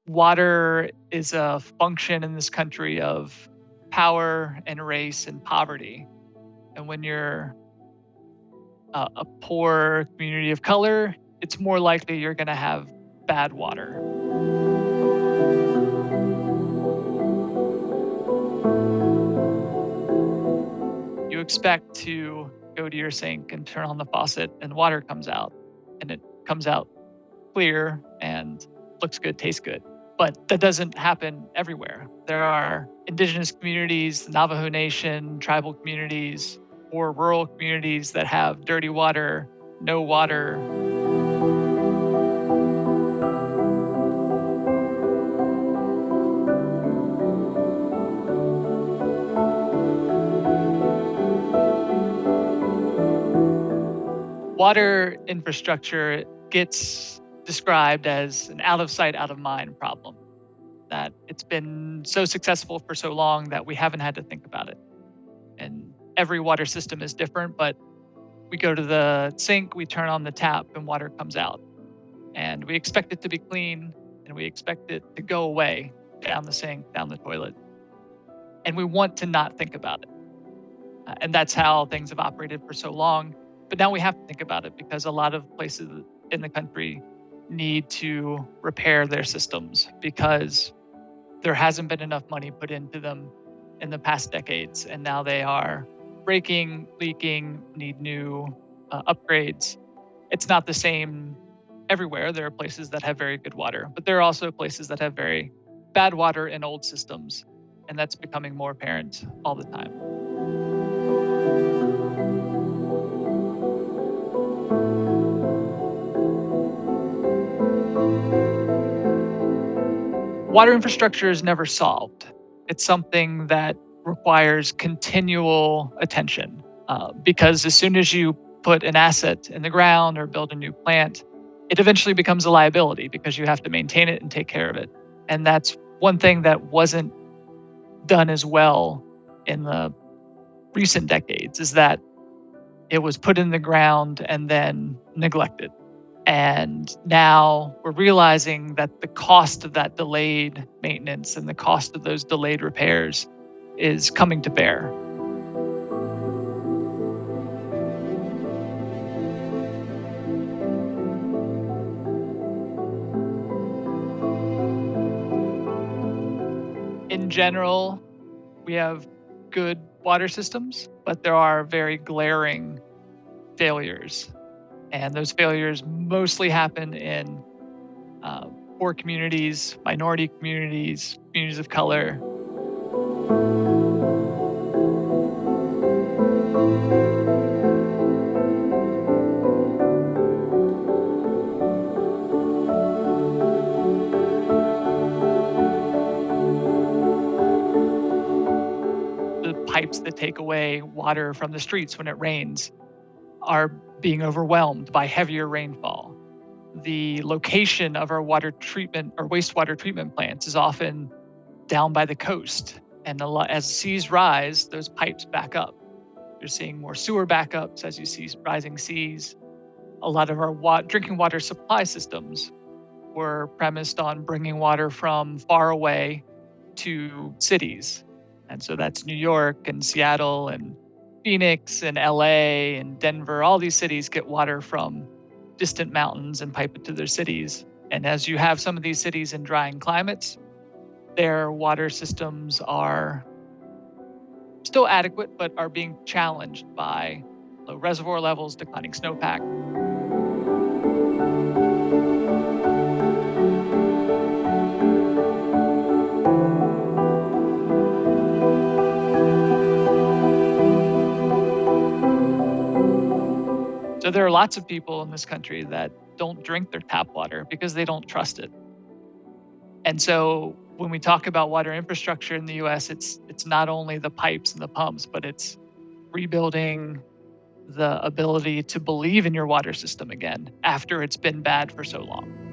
Water is a function in this country of power and race and poverty. And when you're a poor community of color, it's more likely you're going to have bad water. You expect to go to your sink and turn on the faucet and water comes out, and it comes out clear and looks good, tastes good. But that doesn't happen everywhere. There are indigenous communities, the Navajo Nation, tribal communities, or rural communities that have dirty water, no water. Water infrastructure gets described as an out of sight, out of mind problem, that it's been so successful for so long that we haven't had to think about it. And every water system is different, but we go to the sink, we turn on the tap, and water comes out. And we expect it to be clean, and we expect it to go away down the sink, down the toilet. And we want to not think about it. And that's how things have operated for so long. But now we have to think about it because a lot of places in the country need to repair their systems because there hasn't been enough money put into them in the past decades. And now they are breaking, leaking, need new upgrades. It's not the same everywhere. There are places that have very good water, but there are also places that have very bad water in old systems. And that's becoming more apparent all the time. Water infrastructure is never solved. It's something that requires continual attention because as soon as you put an asset in the ground or build a new plant, it eventually becomes a liability because you have to maintain it and take care of it. And that's one thing that wasn't done as well in the recent decades is that it was put in the ground and then neglected. And now we're realizing that the cost of that delayed maintenance and the cost of those delayed repairs is coming to bear. In general, we have good water systems, but there are very glaring failures. And those failures mostly happen in poor communities, minority communities, communities of color. The pipes that take away water from the streets when it rains are being overwhelmed by heavier rainfall. The location of our water treatment or wastewater treatment plants is often down by the coast. And as seas rise, those pipes back up. You're seeing more sewer backups as you see rising seas. A lot of our drinking water supply systems were premised on bringing water from far away to cities. And so that's New York and Seattle and Phoenix and LA and Denver. All these cities get water from distant mountains and pipe it to their cities. And as you have some of these cities in drying climates, their water systems are still adequate, but are being challenged by low reservoir levels, declining snowpack. So there are lots of people in this country that don't drink their tap water because they don't trust it. And so when we talk about water infrastructure in the US, it's not only the pipes and the pumps, but it's rebuilding the ability to believe in your water system again after it's been bad for so long.